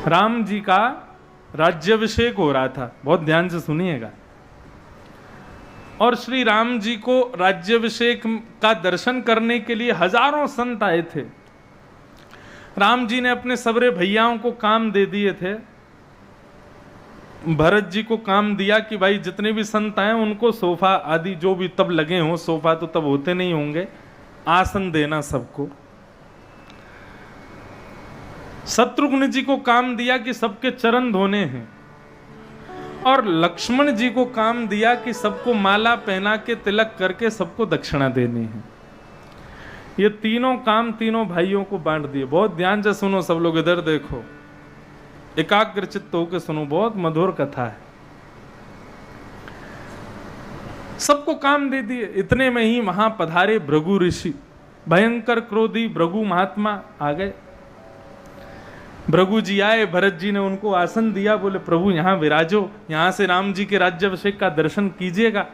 राम जी का राज्याभिषेक हो रहा था, बहुत ध्यान से सुनिएगा। और श्री राम जी को राज्याभिषेक का दर्शन करने के लिए हजारों संत आए थे। राम जी ने अपने सबरे भैयाओं को काम दे दिए थे। भरत जी को काम दिया कि भाई जितने भी संत आए उनको सोफा आदि जो भी तब लगे हों, सोफा तो तब होते नहीं होंगे, आसन देना सबको। शत्रुघ्न जी को काम दिया कि सबके चरण धोने हैं, और लक्ष्मण जी को काम दिया कि सबको माला पहना के तिलक करके सबको दक्षिणा देनी है। ये तीनों काम तीनों भाइयों को बांट दिए। बहुत ध्यान से सुनो सब लोग, इधर देखो, एकाग्रचित्त होकर सुनो, बहुत मधुर कथा है। सबको काम दे दिए। इतने में ही वहां पधारे भृगु ऋषि, भयंकर क्रोधी भृगु महात्मा आ गए। भृगु जी आए, भरत जी ने उनको आसन दिया, बोले प्रभु यहां विराजो, यहां से राम जी के राज्याभिषेक का दर्शन कीजिएगा।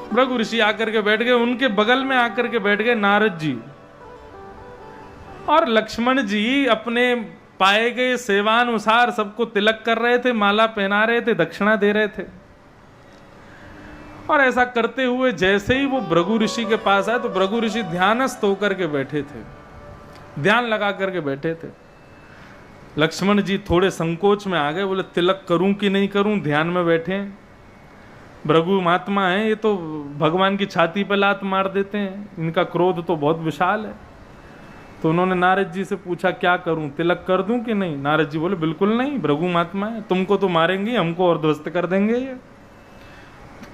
भृगु ऋषि आकर के बैठ गए। उनके बगल में आकर के बैठ गए नारद जी, और लक्ष्मण जी अपने पाए गए सेवानुसार सबको तिलक कर रहे थे, माला पहना रहे थे, दक्षिणा दे रहे थे। और ऐसा करते हुए जैसे ही वो भृगु ऋषि के पास आए तो भृगु ऋषि ध्यानस्थ होकर के बैठे थे, ध्यान लगा करके बैठे थे। लक्ष्मण जी थोड़े संकोच में आ गए, बोले तिलक करूं कि नहीं करूं, ध्यान में बैठे। भृगु महात्मा है, ये तो भगवान की छाती पर लात मार देते हैं, इनका क्रोध तो बहुत विशाल है। तो उन्होंने नारद जी से पूछा क्या करूं, तिलक कर दूं कि नहीं। नारद जी बोले बिल्कुल नहीं, भृगु महात्मा है, तुमको तो मारेंगे, हमको और ध्वस्त कर देंगे ये,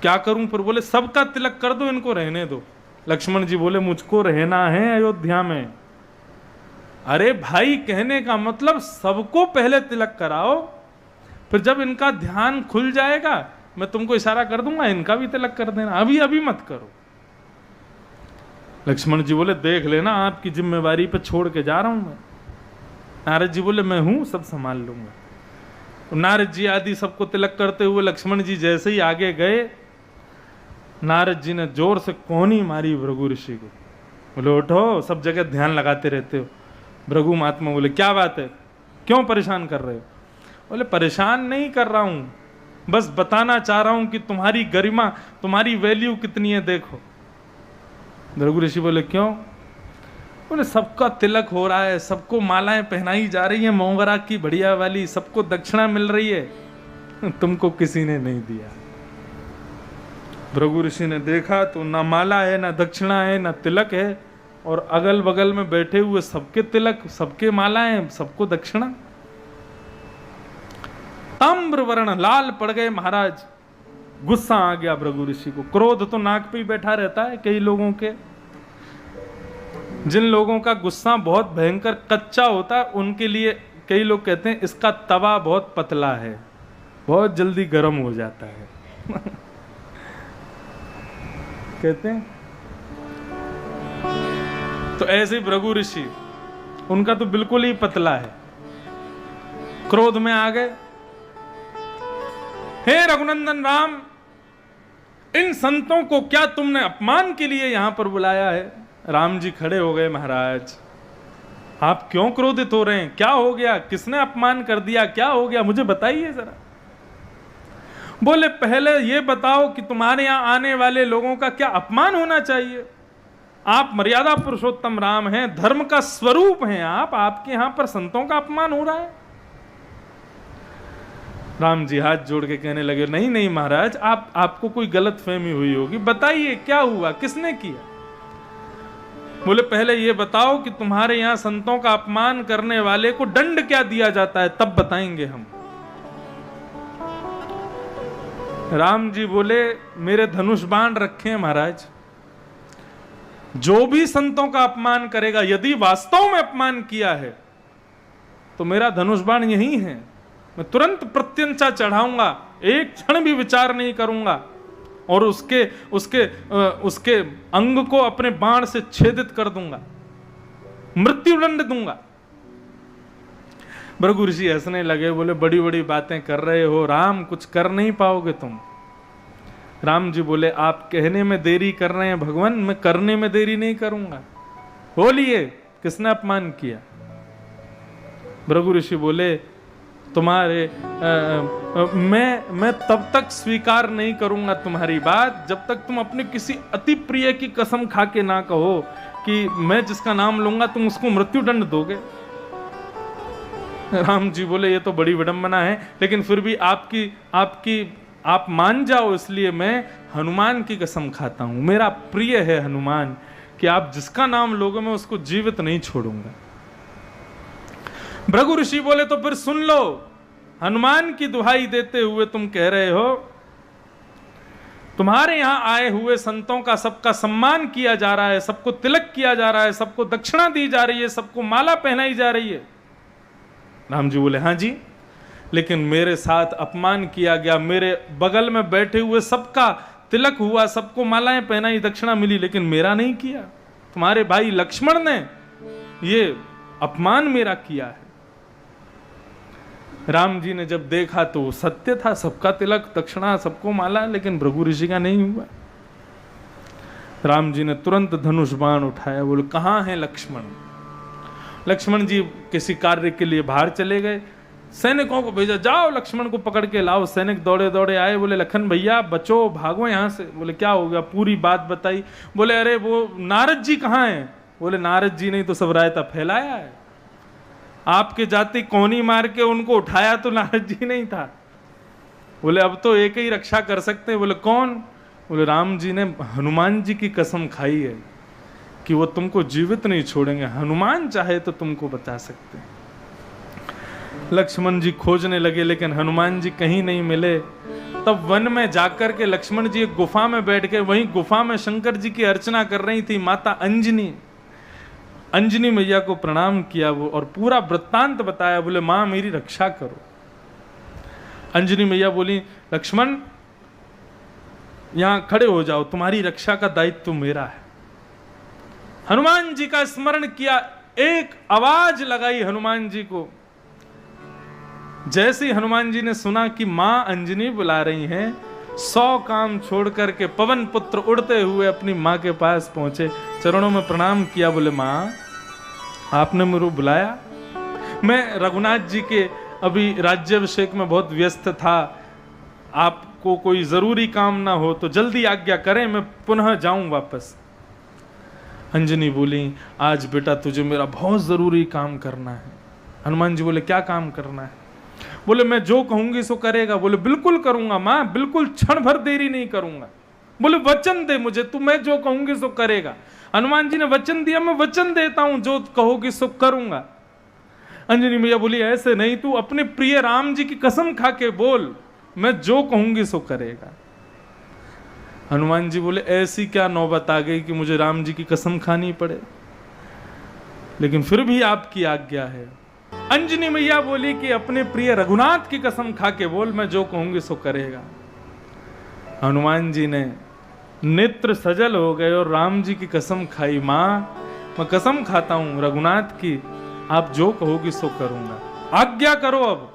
क्या करूं फिर। बोले सबका तिलक कर दो, इनको रहने दो। लक्ष्मण जी बोले मुझको रहना है अयोध्या में। अरे भाई, कहने का मतलब सबको पहले तिलक कराओ, फिर जब इनका ध्यान खुल जाएगा मैं तुमको इशारा कर दूंगा, इनका भी तिलक कर देना, अभी अभी मत करो। लक्ष्मण जी बोले देख लेना, आपकी जिम्मेवारी पे छोड़ के जा रहा हूं मैं। नारद जी बोले मैं हूं, सब संभाल लूंगा। तो नारद जी आदि सबको तिलक करते हुए लक्ष्मण जी जैसे ही आगे गए, नारद जी ने जोर से कोहनी मारी भृगु ऋषि को। बोले उठो, सब जगह ध्यान लगाते रहते हो। भृगु महात्मा बोले क्या बात है, क्यों परेशान कर रहे हो। बोले परेशान नहीं कर रहा हूं, बस बताना चाह रहा हूं कि तुम्हारी गरिमा, तुम्हारी वैल्यू कितनी है देखो। भृगु ऋषि बोले क्यों। बोले सबका तिलक हो रहा है, सबको मालाएं पहनाई जा रही है मोंगरा की बढ़िया वाली, सबको दक्षिणा मिल रही है, तुमको किसी ने नहीं दिया। भृगु ऋषि ने देखा तो ना माला है, ना दक्षिणा है, ना तिलक है, और अगल बगल में बैठे हुए सबके तिलक, सबके मालाएं, सबको दक्षिणा। ताम्र वर्ण लाल पड़ गए महाराज। गुस्सा आ गया भृगु ऋषि को। क्रोध तो नाक पे ही बैठा रहता है कई लोगों के। जिन लोगों का गुस्सा बहुत भयंकर कच्चा होता है उनके लिए कई लोग कहते हैं इसका तवा बहुत पतला है, बहुत जल्दी गर्म हो जाता है कहते हैं। तो ऐसे भृगु ऋषि, उनका तो बिल्कुल ही पतला है। क्रोध में आ गए, हे रघुनंदन राम, इन संतों को क्या तुमने अपमान के लिए यहां पर बुलाया है। राम जी खड़े हो गए, महाराज आप क्यों क्रोधित हो रहे हैं, क्या हो गया, किसने अपमान कर दिया, क्या हो गया, मुझे बताइए जरा। बोले पहले ये बताओ कि तुम्हारे यहां आने वाले लोगों का क्या अपमान होना चाहिए। आप मर्यादा पुरुषोत्तम राम हैं, धर्म का स्वरूप हैं आप, आपके यहां पर संतों का अपमान हो रहा है। राम जी हाथ जोड़ के कहने लगे नहीं नहीं महाराज, आपको कोई गलत फहमी हुई होगी, बताइए क्या हुआ, किसने किया। बोले पहले ये बताओ कि तुम्हारे यहां संतों का अपमान करने वाले को दंड क्या दिया जाता है, तब बताएंगे हम। राम जी बोले मेरे धनुष बाण रखे हैं महाराज, जो भी संतों का अपमान करेगा, यदि वास्तव में अपमान किया है तो मेरा धनुष बाण यही है, मैं तुरंत प्रत्यंचा चढ़ाऊंगा, एक क्षण भी विचार नहीं करूंगा, और उसके अंग को अपने बाण से छेदित कर दूंगा, मृत्युदंड दूंगा। भृगु ऋषि हंसने लगे, बोले बड़ी बड़ी बातें कर रहे हो राम, कुछ कर नहीं पाओगे तुम। राम जी बोले आप कहने में देरी कर रहे हैं भगवान, मैं करने में देरी नहीं करूंगा। बोलिए किसने अपमान किया। भृगु ऋषि बोले तुम्हारे मैं तब तक स्वीकार नहीं करूंगा तुम्हारी बात जब तक तुम अपने किसी अति प्रिय की कसम खा के ना कहो कि मैं जिसका नाम लूंगा तुम उसको मृत्यु दंड दोगे। राम जी बोले ये तो बड़ी विडंबना है, लेकिन फिर भी आप मान जाओ, इसलिए मैं हनुमान की कसम खाता हूं। मेरा प्रिय है हनुमान कि आप जिसका नाम लोगे मैं उसको जीवित नहीं छोड़ूंगा। भृगु ऋषि बोले तो फिर सुन लो, हनुमान की दुहाई देते हुए तुम कह रहे हो तुम्हारे यहां आए हुए संतों का सबका सम्मान किया जा रहा है, सबको तिलक किया जा रहा है, सबको दक्षिणा दी जा रही है, सबको माला पहनाई जा रही है। राम जी बोले हाँ जी, लेकिन मेरे साथ अपमान किया गया, मेरे बगल में बैठे हुए सबका तिलक हुआ, सबको मालाएं पहनाई, दक्षिणा मिली, लेकिन मेरा नहीं किया। तुम्हारे भाई लक्ष्मण ने ये अपमान मेरा किया है। राम जी ने जब देखा तो सत्य था, सबका तिलक दक्षिणा सबको माला, लेकिन भृगु ऋषि का नहीं हुआ। राम जी ने तुरंत धनुष बाण उठाया, बोले कहां है लक्ष्मण। लक्ष्मण जी किसी कार्य के लिए बाहर चले गए, सैनिकों को भेजा, जाओ लक्ष्मण को पकड़ के लाओ। सैनिक दौड़े दौड़े आए, बोले लखन भैया बचो, भागो यहां से। बोले क्या हो गया, पूरी बात बताई। बोले अरे वो नारद जी कहाँ हैं। बोले नारद जी नहीं तो सब रायता फैलाया है, आपके जाति कोनी मार के उनको उठाया तो नारद जी नहीं था। बोले अब तो एक ही रक्षा कर सकते हैं। बोले कौन। बोले राम जी ने हनुमान जी की कसम खाई है कि वो तुमको जीवित नहीं छोड़ेंगे, हनुमान चाहे तो तुमको बचा सकते हैं। लक्ष्मण जी खोजने लगे, लेकिन हनुमान जी कहीं नहीं मिले। तब वन में जाकर के लक्ष्मण जी एक गुफा में बैठ के, वहीं गुफा में शंकर जी की अर्चना कर रही थी माता अंजनी मैया को प्रणाम किया वो, और पूरा वृत्तांत बताया। बोले मां मेरी रक्षा करो। अंजनी मैया बोली लक्ष्मण यहां खड़े हो जाओ, तुम्हारी रक्षा का दायित्व मेरा है। हनुमान जी का स्मरण किया, एक आवाज लगाई हनुमान जी को। जैसे ही हनुमान जी ने सुना कि मां अंजनी बुला रही हैं, 100 काम छोड़ करके पवन पुत्र उड़ते हुए अपनी मां के पास पहुंचे, चरणों में प्रणाम किया। बोले मां आपने मुझे बुलाया, मैं रघुनाथ जी के अभी राज्याभिषेक में बहुत व्यस्त था, आपको कोई जरूरी काम ना हो तो जल्दी आज्ञा करें, मैं पुनः जाऊं वापस। अंजनी बोली आज बेटा तुझे मेरा बहुत जरूरी काम करना है। हनुमान जी बोले क्या काम करना है। बोले मैं जो कहूंगी सो करेगा। बोले बिल्कुल करूंगा मां, बिल्कुल क्षण भर देरी नहीं करूंगा। बोले वचन दे मुझे, तू मैं जो कहूंगी सो करेगा। हनुमान जी ने वचन दिया, मैं वचन देता हूं जो कहोगी सो करूंगा। अंजनी मैया बोली ऐसे नहीं, तू अपने प्रिय राम जी की कसम खा के बोल, मैं जो कहूंगी सो करेगा। हनुमान जी बोले ऐसी क्या नौबत आ गई कि मुझे राम जी की कसम खानी पड़े, लेकिन फिर भी आपकी आज्ञा है। अंजनी मैया बोली कि अपने प्रिय रघुनाथ की कसम खा के बोल, मैं जो कहूंगी सो करेगा। हनुमान जी ने नेत्र सजल हो गए और राम जी की कसम खाई, मां मैं कसम खाता हूं रघुनाथ की, आप जो कहोगी सो करूंगा, आज्ञा करो। अब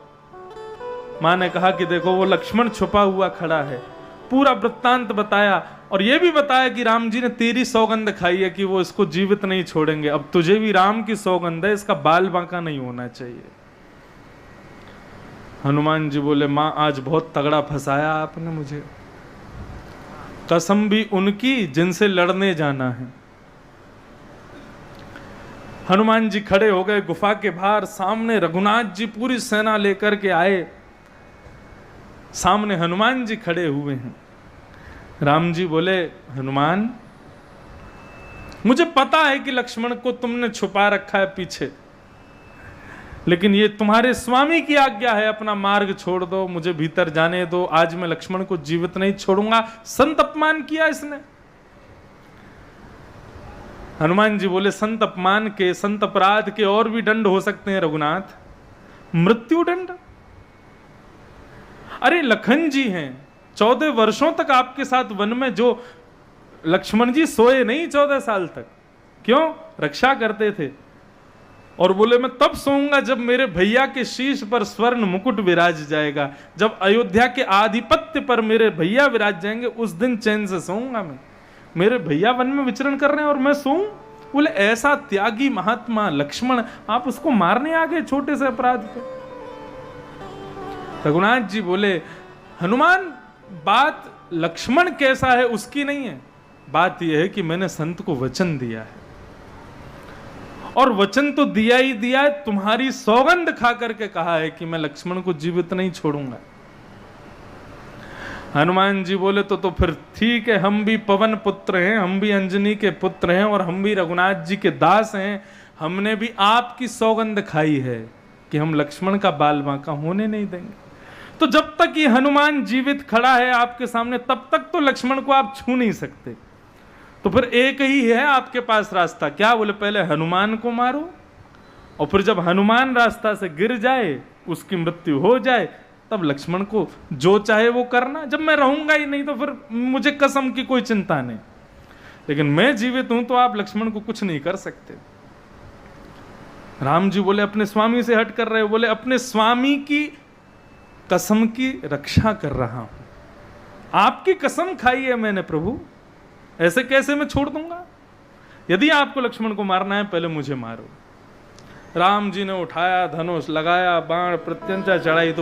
मां ने कहा कि देखो वो लक्ष्मण छुपा हुआ खड़ा है, पूरा वृत्तांत बताया और यह भी बताया कि राम जी ने तेरी सौगंध खाई है कि वो इसको जीवित नहीं छोड़ेंगे, अब तुझे भी राम की सौगंध है, इसका बाल बांका नहीं होना चाहिए। हनुमान जी बोले मां आज बहुत तगड़ा फंसाया आपने मुझे, कसम भी उनकी जिनसे लड़ने जाना है। हनुमान जी खड़े हो गए गुफा के बाहर, सामने रघुनाथ जी पूरी सेना लेकर के आए, सामने हनुमान जी खड़े हुए हैं। राम जी बोले हनुमान मुझे पता है कि लक्ष्मण को तुमने छुपा रखा है पीछे, लेकिन ये तुम्हारे स्वामी की आज्ञा है, अपना मार्ग छोड़ दो, मुझे भीतर जाने दो, आज मैं लक्ष्मण को जीवित नहीं छोड़ूंगा। संत अपमान किया इसने। हनुमान जी बोले संत अपमान के, संत अपराध के और भी दंड हो सकते हैं रघुनाथ, मृत्यु दंड। अरे लखन जी हैं, 14 वर्षों तक आपके साथ वन में, जो लक्ष्मण जी सोए नहीं 14 साल तक, क्यों रक्षा करते थे, और बोले मैं तब सोऊंगा जब मेरे भैया के शीश पर स्वर्ण मुकुट विराज जाएगा, जब अयोध्या के आधिपत्य पर मेरे भैया विराज जाएंगे, उस दिन चैन से सोऊंगा मैं। मेरे भैया वन में विचरण कर रहे हैं और मैं सोऊं, बोले ऐसा त्यागी महात्मा लक्ष्मण, आप उसको मारने आ गए छोटे से अपराध पे। रघुनाथ जी बोले हनुमान, बात लक्ष्मण कैसा है उसकी नहीं है, बात यह है कि मैंने संत को वचन दिया है, और वचन तो दिया ही दिया है, तुम्हारी सौगंध खा करके कहा है कि मैं लक्ष्मण को जीवित नहीं छोड़ूंगा। हनुमान जी बोले तो फिर ठीक है, हम भी पवन पुत्र हैं, हम भी अंजनी के पुत्र हैं, और हम भी रघुनाथ जी के दास हैं, हमने भी आपकी सौगंध खाई है कि हम लक्ष्मण का बाल बांका होने नहीं देंगे। तो जब तक ये हनुमान जीवित खड़ा है आपके सामने, तब तक तो लक्ष्मण को आप छू नहीं सकते। तो फिर एक ही है आपके पास रास्ता, क्या? बोले पहले हनुमान को मारो, और फिर जब हनुमान रास्ता से गिर जाए, उसकी मृत्यु हो जाए, तब लक्ष्मण को जो चाहे वो करना। जब मैं रहूंगा ही नहीं तो फिर मुझे कसम की कोई चिंता नहीं, लेकिन मैं जीवित हूं तो आप लक्ष्मण को कुछ नहीं कर सकते। राम जी बोले अपने स्वामी से हट कर रहे हो? बोले अपने स्वामी की कसम की रक्षा कर रहा हूं, आपकी कसम खाई है मैंने प्रभु, ऐसे कैसे मैं छोड़ दूंगा? यदि आपको लक्ष्मण को मारना है पहले मुझे मारो। राम जी ने उठाया धनुष, लगाया बाण, प्रत्यंचा चढ़ाई, तो